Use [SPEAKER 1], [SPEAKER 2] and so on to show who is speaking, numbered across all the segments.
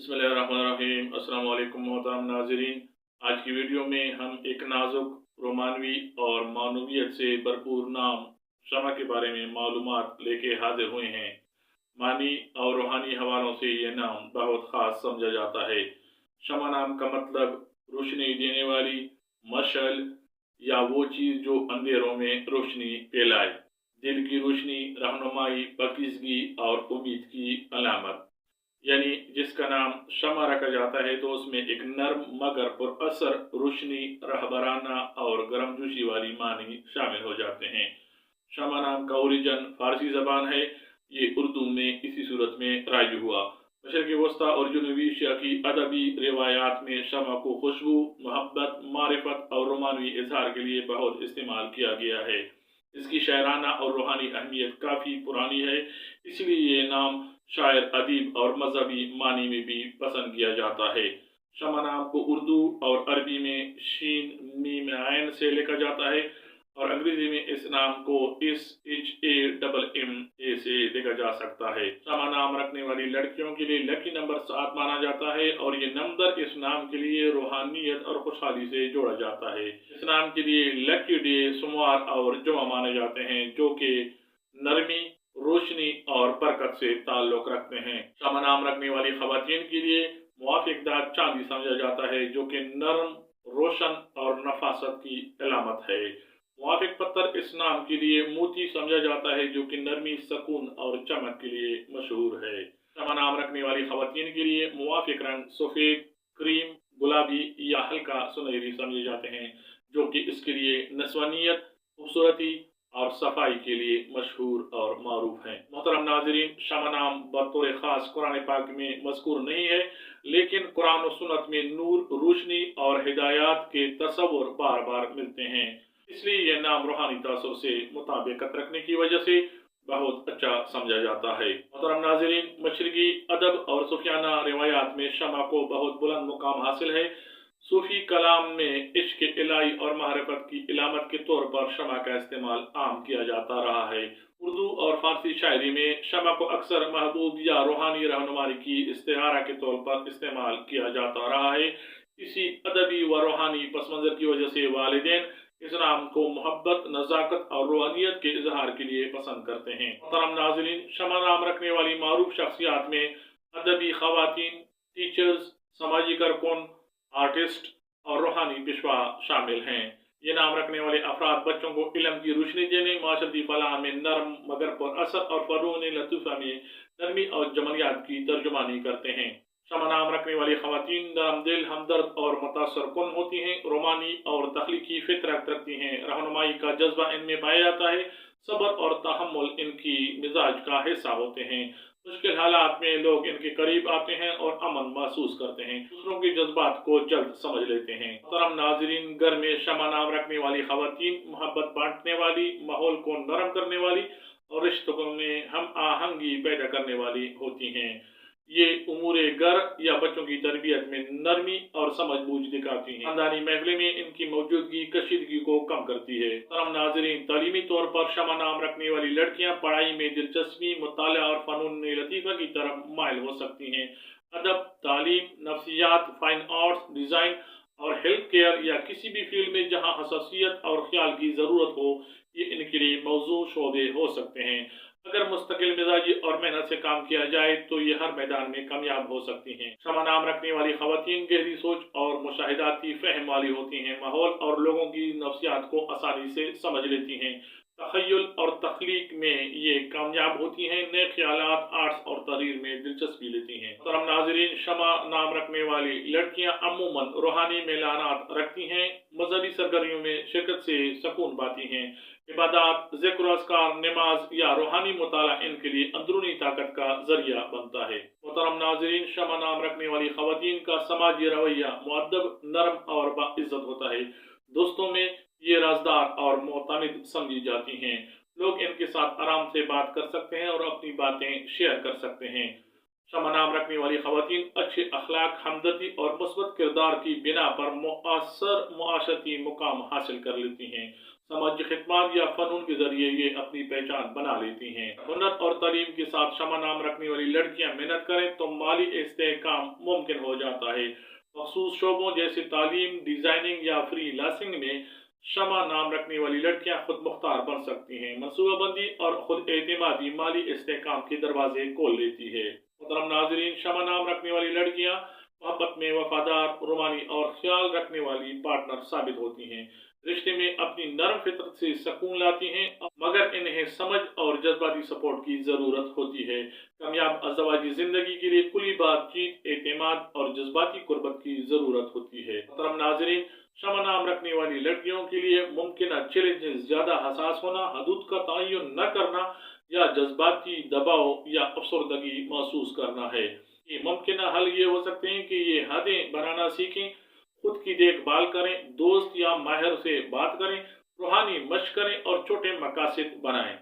[SPEAKER 1] बिस्मिल्लाहिर्रहमानिर्रहीम। अस्सलाम वालेकुम मोहतरम नाज़रीन। आज की वीडियो में हम एक नाजुक, रोमानवी और मानवियत से भरपूर नाम शमा के बारे में मालूमात लेके हाजिर हुए हैं। मानी और रूहानी हवालों से ये नाम बहुत ख़ास समझा जाता है। शमा नाम का मतलब रोशनी देने वाली मशाल या वो चीज़ जो अंधेरों में रोशनी फैलाए। दिल की रोशनी, रहनुमाई, पाकीज़गी और उम्मीद की अलामत। यानी जिसका नाम शमा रखा जाता है तो उसमें एक नर्म मगर पुरअसर रोशनी, रहबराना और गर्मजोशी वाली मानी शामिल हो जाते हैं। शमा नाम का ओरिजन फारसी जबान है। ये उर्दू में इसी सूरत में राइज हुआ। मशरक़ी वस्ता और जनूबी एशिया की अदबी रिवायात में शमा को खुशबू, मोहब्बत, मारिफत और रोमानवी इजहार के लिए बहुत इस्तेमाल किया गया है। इसकी शायराना और रूहानी अहमियत काफ़ी पुरानी है, इसलिए ये नाम शायर, अदीब और मजहबी मानी में भी पसंद किया जाता है। शमा नाम को उर्दू और अरबी में शीन मीम आयन से लिखा जाता है और अंग्रेजी में इस नाम को SHAMM से लिखा जा सकता है। शमा नाम रखने वाली लड़कियों के लिए लकी नंबर 7 माना जाता है और ये नंबर इस नाम के लिए रूहानियत और खुशहाली से जोड़ा जाता है। इस नाम के लिए लकी डे सोमवार और जुमा माने जाते हैं, जो कि नरमी, रोशनी और बरकत से ताल्लुक रखते हैं। शमा नाम रखने वाली खवातीन के लिए मुवाफिक दाग चांदी समझा जाता है, जो कि नरम, रोशन और नफासत की अलामत है। मुवाफिक पत्थर इस नाम के लिए मोती समझा जाता है, जो कि नरमी, सकून और चमक के लिए मशहूर है। शमा नाम रखने वाली खवातीन के लिए मुवाफिक रंग सफ़ेद, क्रीम, गुलाबी या हल्का सुनहरी समझे जाते हैं, जो कि इसके लिए नस्वानियत, खूबसूरती और सफाई के लिए मशहूर और मारूफ हैं। मोहतरम नाज़रीन, शमा नाम बतौर ख़ास कुरान पाक में मज़कूर नहीं है, लेकिन कुरान और सुन्नत में नूर, रोशनी और हिदायत के तस्वुर बार बार मिलते हैं। इसलिए यह नाम रूहानी तासुर से मुताबिकत रखने की वजह से बहुत अच्छा समझा जाता है। मोहतरम नाज़रीन, मशरक़ी अदब और सूफियाना रिवायात में शमा को बहुत बुलंद मुकाम हासिल है। सूफी कलाम में इश्क इलाही और मारिफत की इलामत के तौर पर शमा का इस्तेमाल आम किया जाता रहा है। उर्दू और फारसी शायरी में शमा को अक्सर महबूब या रूहानी रहनुमाई की इस्तिआरा के तौर पर इस्तेमाल किया जाता रहा है। इसी अदबी व रूहानी पसमंजर की वजह से वालिदैन इस नाम को मोहब्बत, नज़ाकत और रूहानियत के इजहार के लिए पसंद करते हैं। मोहतरम नाज़रीन, शमा नाम रखने वाली मारूफ शख्सियात में अदबी खवातीन, टीचर्स, समाजी कारकुन, आर्टिस्ट और रूहानी पेशवा शामिल हैं। ये नाम रखने वाले अफराद बच्चों को इल्म की रोशनी देने, माशरती फलाह में नरम मगर पुरअसर और फ़नून लतीफ़ा में नरमी और जमलियात की तर्जुमानी करते हैं। शमा नाम रखने वाली खवातीन नरम दिल, हमदर्द और मुतासर कुन होती हैं, रोमानी और तख्लीकी फितरत रखती हैं। रहनुमाई का जज्बा इनमें पाया जाता है। सब्र और तहम्मुल इनकी मिजाज का हिस्सा होते हैं। मुश्किल हालात में लोग इनके करीब आते हैं और अमन महसूस करते हैं। दूसरों के जज्बात को जल्द समझ लेते हैं। मोहतरम नाज़रीन, घर में शमा नाम रखने वाली खवातीन मोहब्बत बांटने वाली, माहौल को नरम करने वाली और रिश्तों में हम आहंगी पैदा करने वाली होती हैं। ये उमूरे घर या बच्चों की तरबियत में नरमी और समझबूझ दिखाती हैं। खानदानी महफिल में इनकी मौजूदगी कशीदगी को कम करती है। मोहतरम नाज़रीन, तालीमी तौर पर शमा नाम रखने वाली लड़कियां पढ़ाई में दिलचस्पी, मुताला और फ़नून लतीफ़ा की तरफ माइल हो सकती हैं। अदब, तालीम, नफ्सियात, फाइन आर्ट्स, डिज़ाइन और हेल्थ केयर या किसी भी फील्ड में जहाँ हसासियत और ख्याल की ज़रूरत हो, ये इनके लिए मौजू शोबे हो सकते हैं। अगर मुस्तकिल मिजाजी और मेहनत से काम किया जाए तो ये हर मैदान में कामयाब हो सकती हैं। शमा नाम रखने वाली खवातीन गहरी सोच और मुशाहिदाती फहम वाली होती हैं। माहौल और लोगों की नफ्सियात को आसानी से समझ लेती हैं। तखय्युल और तख्लीक में ये कामयाब होती हैं। नए ख्यालात, आर्ट्स और तहरीर में दिलचस्पी लेती हैं। मोहतरम नाज़रीन, शमा नाम रखने वाली लड़कियां अमूमन रूहानी मेलानात रखती हैं। मजहबी सरगर्मियों में शिरकत से सुकून पाती हैं। इबादत, ज़िक्र, अस्कार, नमाज या रूहानी मुताला इनके लिए अंदरूनी ताकत का जरिया बनता है। मोहतरम नाज़रीन, शमा नाम रखने वाली खवातीन का समाजी रवैया मुअद्दब, नरम और बाइज्जत होता है। दोस्तों में ये राजदार और मोतमिद समझी जाती हैं। लोग इनके साथ आराम से बात कर सकते हैं और अपनी बातें शेयर कर सकते हैं। शमा नाम रखने वाली खवातीन अच्छे अखलाक, हमदर्दी और मुस्बत किरदार की बिना पर मुअस्सर मुआशरती मुकाम हासिल कर लेती हैं। समझ, खिदमत या फ़नून के ज़रिए ये अपनी पहचान बना लेती हैं। हुनर और तालीम के साथ शमा नाम रखने वाली लड़कियां मेहनत करें तो माली इस्तेहकाम मुमकिन हो जाता है। मखसूस शोबों जैसे तालीम, डिज़ाइनिंग या फ्री लांसिंग में शमा नाम रखने वाली लड़कियां खुद मुख्तार बन सकती हैं। मनसूबाबंदी और खुद एतमादी माली इस्तेहकाम के दरवाजे खोल लेती है। मोहतरम नाजरीन, शमा नाम रखने वाली लड़कियां मोहब्बत में वफादार, रुमानी और ख्याल रखने वाली पार्टनर साबित होती हैं। रिश्ते में अपनी नरम फितरत से सुकून लाती हैं, मगर इन्हें समझ और जज्बाती सपोर्ट की ज़रूरत होती है। कामयाब अज़दवाजी ज़िंदगी के लिए खुली बातचीत, एतमाद और जज्बाती कुर्बत की ज़रूरत होती है। मोहतरम नाज़रीन, शमा नाम रखने वाली लड़कियों के लिए मुमकिन चैलेंजेस ज़्यादा हसास होना, हदूद का तयन न करना या जज्बाती दबाव या अफसरदगी महसूस करना है। ये मुमकिन हल ये हो सकते हैं कि ये हदें बनाना सीखें, खुद की देखभाल करें, दोस्त या माहिर से बात करें, रूहानी मशक करें और छोटे मकासद बनाएं।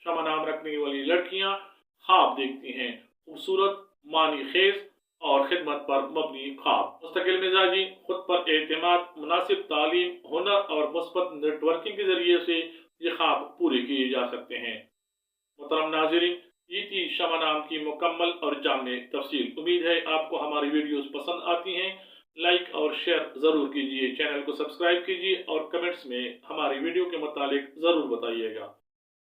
[SPEAKER 1] शमा नाम रखने वाली लड़कियां ख्वाब देखती हैं, खूबसूरत, मानी खेज और खिदमत पर मबनी ख्वाब। मुस्तकिल मिजाजी, खुद पर एतमाद, मुनासिब तालीम, हुनर और मुस्बत नेटवर्किंग के जरिए से ये ख्वाब पूरे किए जा सकते हैं। मोहतरम नाज़रीन, ये थी शमा नाम की मुकम्मल और जामे तफसील। उम्मीद है आपको हमारी वीडियोस पसंद आती हैं। लाइक और शेयर ज़रूर कीजिए, चैनल को सब्सक्राइब कीजिए और कमेंट्स में हमारी वीडियो के मुतालिक ज़रूर बताइएगा।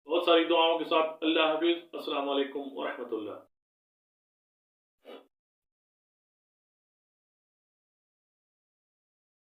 [SPEAKER 1] बहुत सारी दुआओं के साथ अल्लाह हाफिज़। अस्सलाम वालेकुम व रहमतुल्लाह।